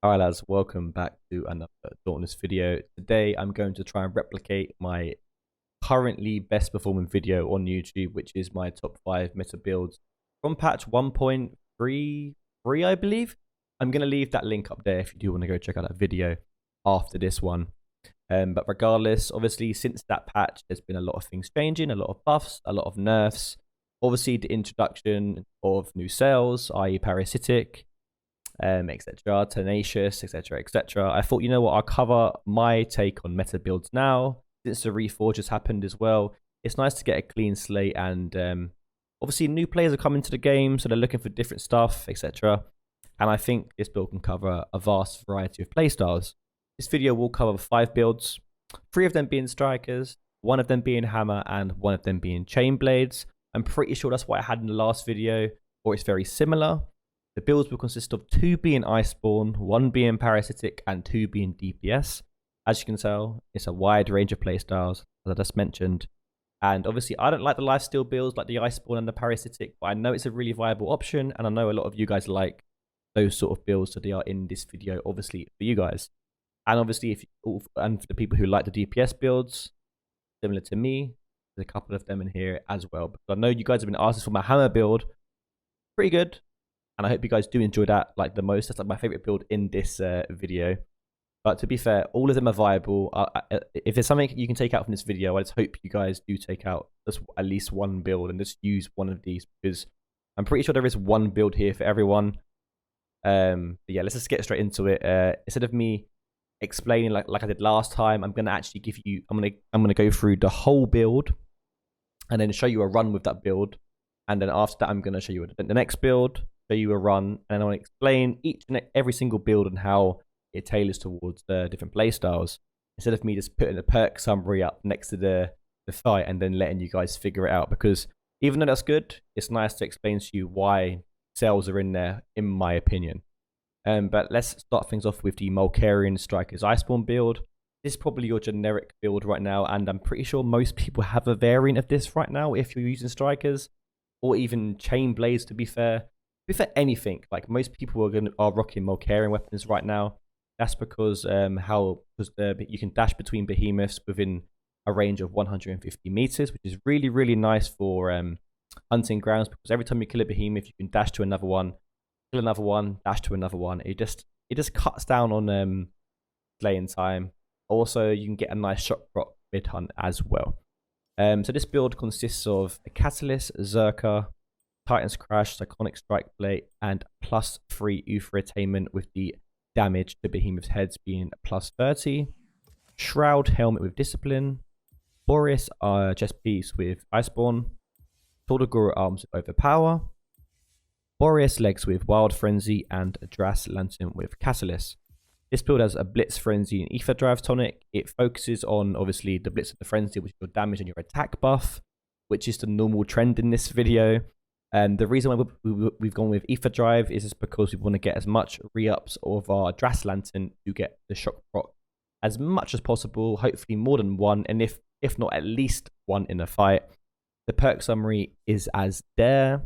Hi lads, welcome back to another Dauntless video. Today I'm going to try and replicate my currently best performing video on YouTube, which is my top 5 meta builds from patch 1.33, I believe. I'm going to leave that link up there if you do want to go check out that video after this one. But regardless, obviously since that patch, there's been a lot of things changing, a lot of buffs, a lot of nerfs. Obviously the introduction of new cells, i.e. Parasitic, etc., Tenacious, etc., etc. I thought, you know what, I'll cover my take on meta builds now, since the Reforge has happened as well. It's nice to get a clean slate, and obviously new players are coming to the game, so they're looking for different stuff, etc. And I think this build can cover a vast variety of playstyles. This video will cover 5 builds, 3 of them being strikers, 1 of them being hammer, and 1 of them being chain blades. I'm pretty sure that's what I had in the last video, or it's very similar. The builds will consist of 2 being Iceborn, 1 being Parasitic, and 2 being DPS. As you can tell, it's a wide range of playstyles, as I just mentioned. And obviously, I don't like the lifesteal builds like the Iceborn and the Parasitic, but I know it's a really viable option, and I know a lot of you guys like those sort of builds, so they are in this video, obviously, for you guys. And obviously, and for the people who like the DPS builds, similar to me, there's a couple of them in here as well. Because I know you guys have been asking for my hammer build. Pretty good. And I hope you guys do enjoy that like the most. That's like my favorite build in this video. But to be fair, all of them are viable. If there's something you can take out from this video, I just hope you guys do take out just at least one build and just use one of these, because I'm pretty sure there is one build here for everyone. But yeah, let's just get straight into it. Instead of me explaining like I did last time, I'm gonna actually give you. I'm gonna go through the whole build, and then show you a run with that build, and then after that, I'm gonna show you the next build, show you a run, and I want to explain each and every single build and how it tailors towards the different playstyles, instead of me just putting a perk summary up next to the fight and then letting you guys figure it out. Because even though that's good, it's nice to explain to you why cells are in there, in my opinion. But let's start things off with the Malkarion Strikers Iceborn build. This is probably your generic build right now, and I'm pretty sure most people have a variant of this right now if you're using strikers, or even chain blades, to be fair. Anything, like most people are rocking Malkarion weapons right now. That's because you can dash between behemoths within a range of 150 meters, which is really nice for hunting grounds, because every time you kill a behemoth, you can dash to another one, kill another one, dash to another one. It just cuts down on slaying time. Also, you can get a nice shock rock mid hunt as well. So this build consists of a Catalyst, Zerka, Titan's Crash, Iconic Strike Plate, and +3 Uther Attainment, with the damage to behemoth's heads being +30. Shroud Helmet with Discipline. Boreas chest piece with Iceborn. Tordagora arms with Overpower. Boreas legs with Wild Frenzy, and Dras Lantern with Catalyst. This build has a Blitz, Frenzy, and Ether Drive tonic. It focuses on, obviously, the Blitz and the Frenzy, which is your damage and your attack buff, which is the normal trend in this video. The reason why we've gone with Ether Drive is just because we want to get as much re-ups of our Dras Lantern to get the shock proc as much as possible, hopefully more than one, and if not at least one in a fight. The perk summary is as there,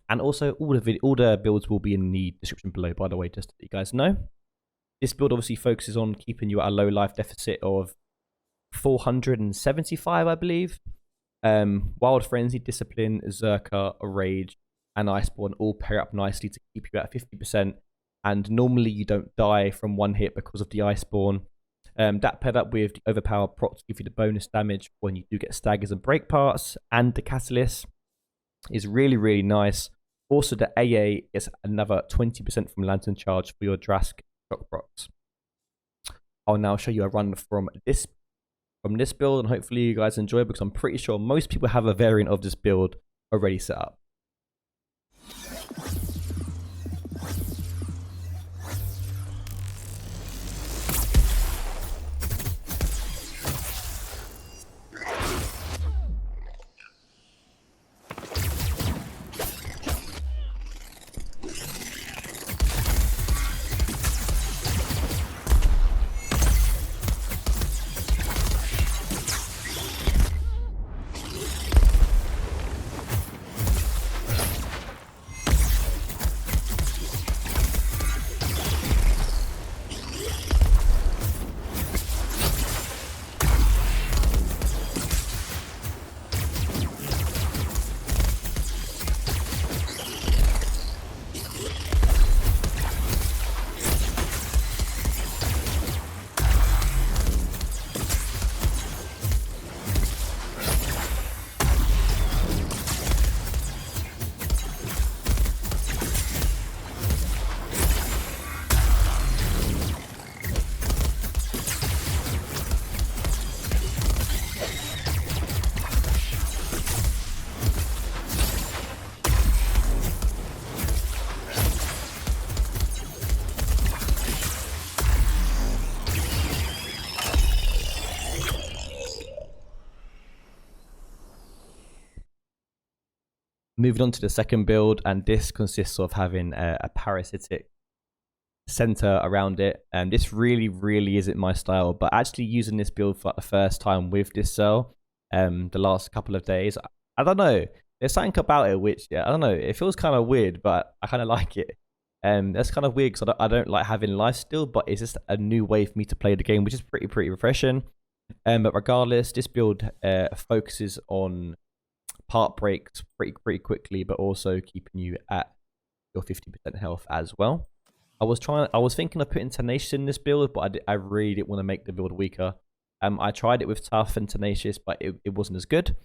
and also all the builds will be in the description below, by the way, just so you guys know. This build obviously focuses on keeping you at a low life deficit of 475, I believe. Wild Frenzy, Discipline, Zerka, Rage, and Iceborn all pair up nicely to keep you at 50%. And normally you don't die from one hit because of the Iceborn. That paired up with the Overpower proc to give you the bonus damage when you do get staggers and break parts, and the Catalyst is really nice. Also, the AA is another 20% from Lantern Charge for your Drask shock procs. I'll now show you a run from this build, and hopefully you guys enjoy it, because I'm pretty sure most people have a variant of this build already set up. Moving on to the second build, and this consists of having a Parasitic center around it. And this really isn't my style, but actually using this build for the first time with this cell the last couple of days, I don't know, there's something about it which, I don't know, it feels kind of weird, but I kind of like it. That's kind of weird because I don't like having lifesteal, but it's just a new way for me to play the game, which is pretty refreshing. But regardless, this build focuses on part breaks pretty quickly, but also keeping you at your 50% health as well. I was thinking of putting Tenacious in this build, but I really didn't want to make the build weaker. I tried it with Tough and Tenacious, but it wasn't as good.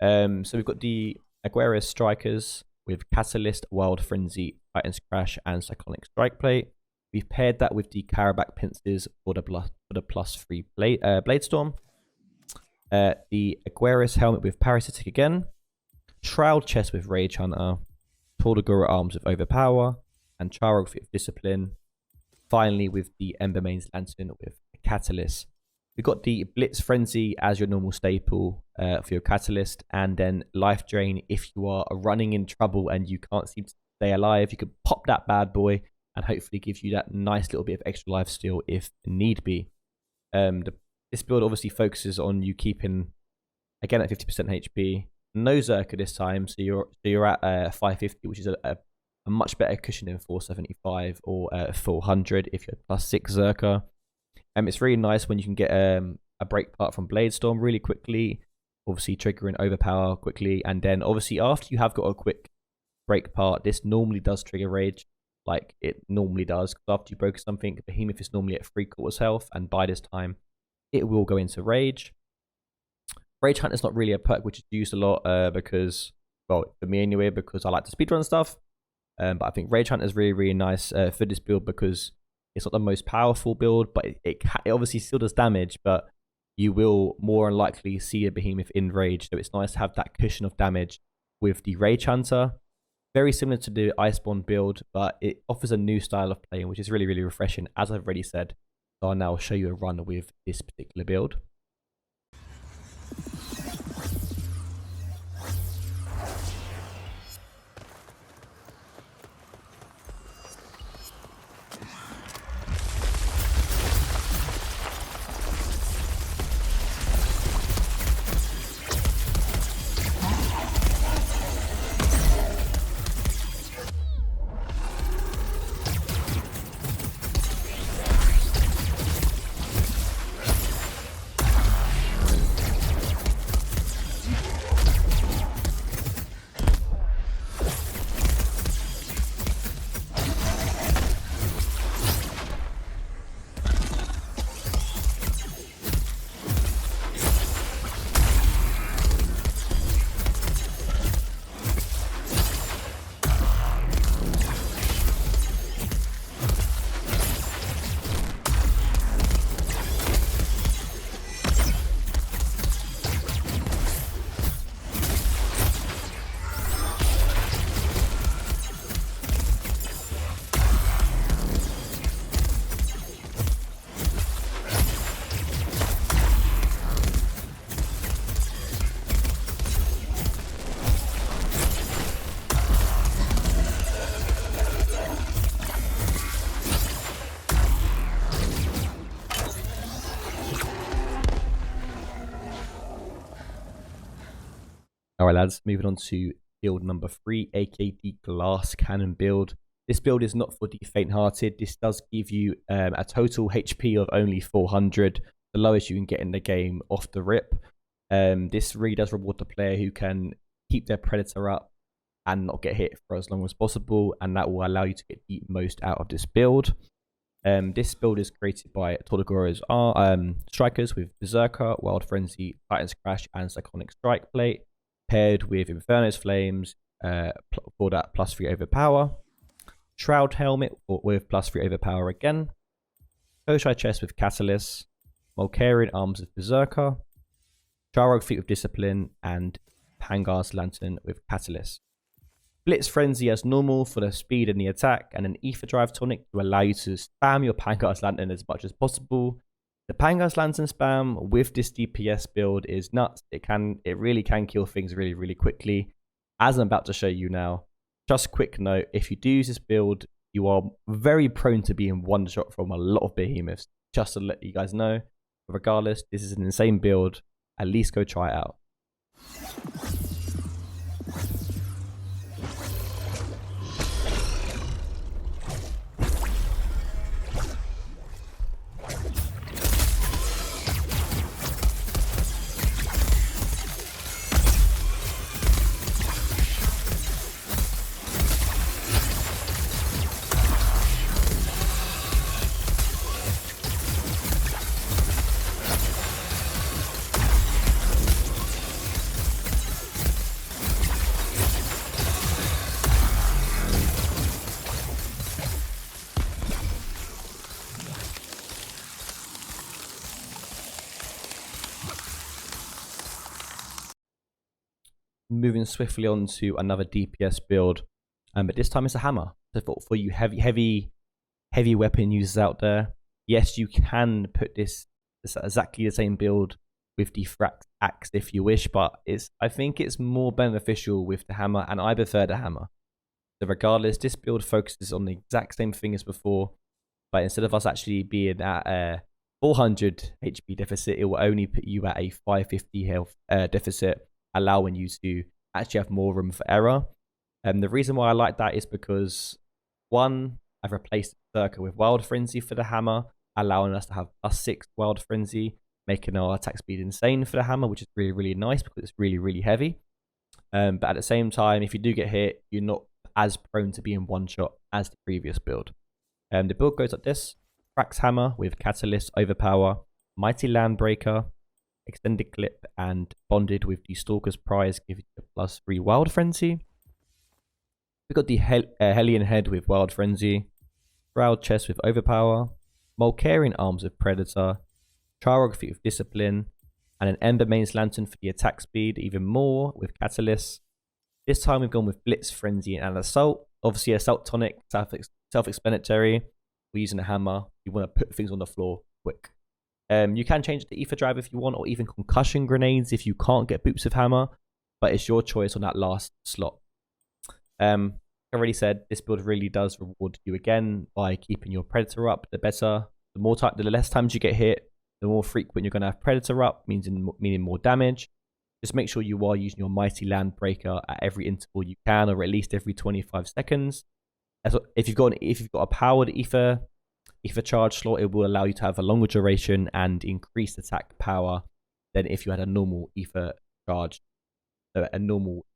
So we've got the Aquarius Strikers with Catalyst, Wild Frenzy, Titan's Crash, and Cyclonic Strike Plate. We've paired that with the Carabac Pincers for the +3 Blade Storm. The Aquarius Helmet with Parasitic again. Shroud Chest with Rage Hunter. Tordagora Arms with Overpower. And Charog with Discipline. Finally, with the Embermane's Lantern with Catalyst. We've got the Blitz Frenzy as your normal staple for your Catalyst. And then Life Drain if you are running in trouble and you can't seem to stay alive. You can pop that bad boy and hopefully give you that nice little bit of extra life steal if need be. This build obviously focuses on you keeping, again, at 50% HP. No Zerka this time, so you're at 550, which is a much better cushion than 475 or 400 if you're +6 Zerka. It's really nice when you can get a break part from Blade Storm really quickly, obviously triggering Overpower quickly, and then obviously after you have got a quick break part, this normally does trigger Rage, like it normally does. Because after you broke something, Behemoth is normally at 3/4 health, and by this time, it will go into Rage. Rage Hunt is not really a perk which is used a lot because, well, for me anyway, because I like to speedrun stuff. But I think Rage Hunt is really nice for this build because it's not the most powerful build, but it obviously still does damage, but you will more than likely see a Behemoth in Rage. So it's nice to have that cushion of damage with the Rage Hunter. Very similar to the Iceborn build, but it offers a new style of playing, which is really refreshing, as I've already said. So I'll now show you a run with this particular build. Alright lads, moving on to build number 3, aka the Glass Cannon build. This build is not for the faint-hearted. This does give you a total HP of only 400, the lowest you can get in the game off the rip. This really does reward the player who can keep their Predator up and not get hit for as long as possible, and that will allow you to get the most out of this build. This build is created by Tordagora's Strikers with Berserker, Wild Frenzy, Titan's Crash, and Cyclonic Strike Plate, paired with Inferno's Flames for that +3 Overpower. Shroud Helmet with +3 Overpower again. Koshai Chest with Catalyst. Malkarion Arms with Berserker. Charog Feet with Discipline. And Pangar's Lantern with Catalyst. Blitz Frenzy as normal for the speed and the attack. And an Ether Drive Tonic to allow you to spam your Pangar's Lantern as much as possible. The Pangar's Lantern spam with this DPS build is nuts. It really can kill things really quickly. as I'm about to show you now. Just a quick note, if you do use this build, you are very prone to being one shot from a lot of behemoths. Just to let you guys know. But regardless, this is an insane build. At least go try it out. Moving swiftly on to another DPS build, but this time it's a hammer. So for you heavy weapon users out there, yes, you can put this exactly the same build with the Frax axe if you wish, but I think it's more beneficial with the hammer, and I prefer the hammer. So regardless, this build focuses on the exact same thing as before, but instead of us actually being at a 400 HP deficit, it will only put you at a 550 health deficit, allowing you to actually have more room for error. And the reason why I like that is because, one, I've replaced Berserker with Wild Frenzy for the hammer, allowing us to have +6 Wild Frenzy, making our attack speed insane for the hammer, which is really, really nice because it's really, really heavy. But at the same time, if you do get hit, you're not as prone to being one shot as the previous build. The build goes like this: Frax Hammer with Catalyst, Overpower, Mighty Landbreaker, Extended Clip, and bonded with the Stalker's Prize, giving you a +3 Wild Frenzy. We've got the Hellion Head with Wild Frenzy, Shroud Chest with Overpower, Malkarion Arms with Predator, Charog Feet with Discipline, and an Ember Mains Lantern for the attack speed even more with Catalyst. This time we've gone with Blitz, Frenzy, and Assault. Obviously, Assault Tonic, self-explanatory. We're using a hammer. You want to put things on the floor quick. You can change it to Ether Drive if you want, or even Concussion Grenades if you can't get boots with hammer, but it's your choice on that last slot. Like I already said, this build really does reward you again by keeping your Predator up. The better, the less times you get hit, the more frequent you're going to have Predator up, meaning more damage. Just make sure you are using your Mighty Landbreaker at every interval you can, or at least every 25 seconds. If you've got a powered Ether charge slot, it will allow you to have a longer duration and increased attack power than if you had a normal Ether charge, so a normal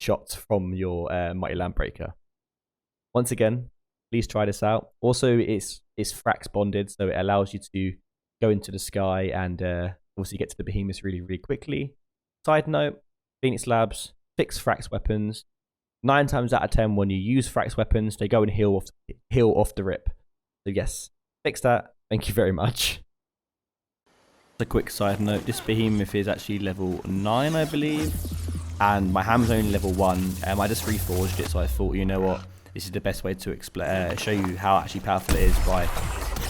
shot from your Mighty Landbreaker. Once again, please try this out. Also, it's Frax bonded, so it allows you to go into the sky and obviously get to the behemoths really, really quickly. Side note, Phoenix Labs fix Frax weapons. 9 times out of 10 when you use Frax weapons, they go and heal off the rip. So yes, fix that. Thank you very much. A quick side note, this behemoth is actually level 9, I believe, and my hammer's only level 1. I just reforged it, so I thought, you know what, this is the best way to show you how actually powerful it is by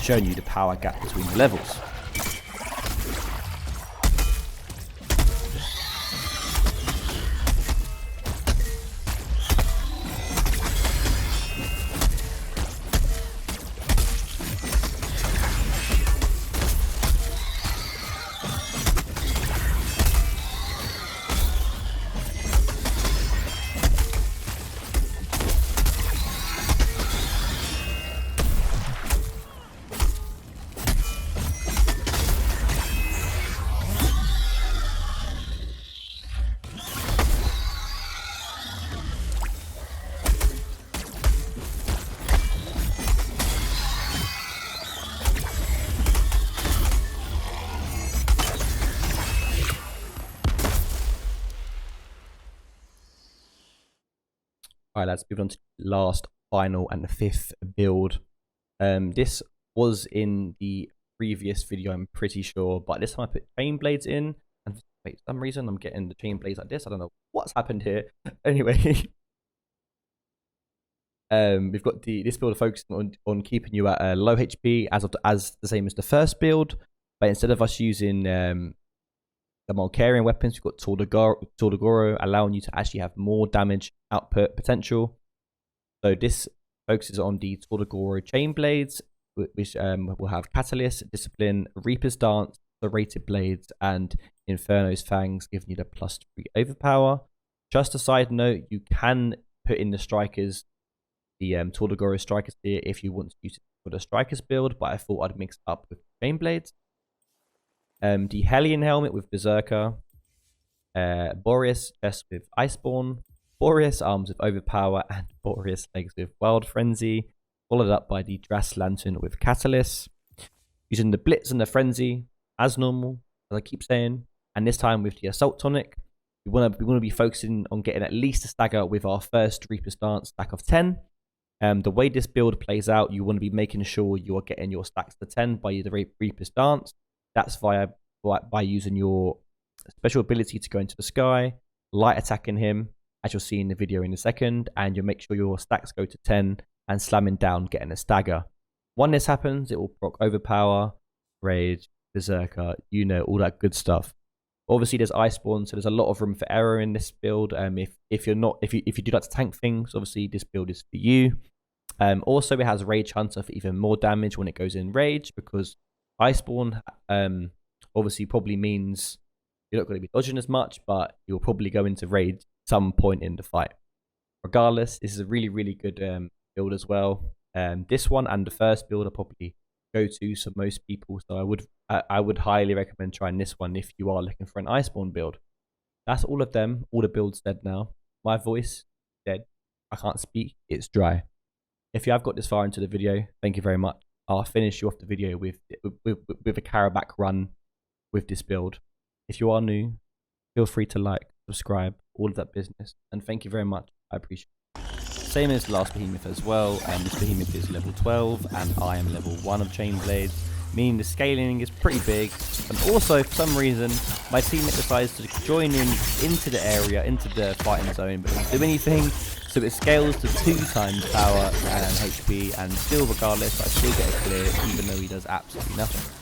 showing you the power gap between the levels. Alright, let's move on to the last, final, and 5th build. This was in the previous video, I'm pretty sure, but this time I put chain blades in, and for some reason I'm getting the chain blades like this. I don't know what's happened here. Anyway, we've got this build focusing on keeping you at low HP as the same as the first build, but instead of us using the Malkarion weapons, we've got Tordagoro, allowing you to actually have more damage output potential. So this focuses on the Tordagoro chain blades, which will have Catalyst, Discipline, Reaper's Dance, the rated blades, and Inferno's Fangs, giving you the +3 overpower. Just a side note, you can put in the strikers, the Tordagoro strikers here, if you want to use it for the strikers build, but I thought I'd mix up with chain blades. The Hellion helmet with Berserker, Boreas chest with Iceborn, Boreas arms with Overpower, and Boreas legs with Wild Frenzy, followed up by the Dras Lantern with Catalyst. Using the Blitz and the Frenzy as normal, as I keep saying, and this time with the Assault Tonic. We want to be focusing on getting at least a stagger with our first Reaper's Dance stack of 10. The way this build plays out, you want to be making sure you are getting your stacks to 10 by the Reaper's Dance. That's by using your special ability to go into the sky, light attacking him, as you'll see in the video in a second, and you'll make sure your stacks go to 10 and slamming down, getting a stagger. When this happens, it will proc Overpower, Rage, Berserker, you know, all that good stuff. Obviously, there's Iceborn, so there's a lot of room for error in this build. If you do like to tank things, obviously this build is for you. Also, it has Rage Hunter for even more damage when it goes in Rage, because Iceborn obviously probably means you're not going to be dodging as much, but you'll probably go into Rage some point in the fight. Regardless, this is a really, really good build as well. This one and the first build are probably go-to for most people, so I would highly recommend trying this one if you are looking for an Iceborn build. That's all of them. All the builds dead now. My voice dead. I can't speak. It's dry. If you have got this far into the video, thank you very much. I'll finish you off the video with a Karabac run with this build. If you are new, feel free to like, subscribe, all of that business, and thank you very much. I appreciate it. Same as last behemoth as well, and this behemoth is level 12 and I am level 1 of chain blades, meaning the scaling is pretty big. And also, for some reason, my teammate decides to join into the area, into the fighting zone, but doesn't do anything, so it scales to 2 times power and HP, and still regardless I still get a clear even though he does absolutely nothing.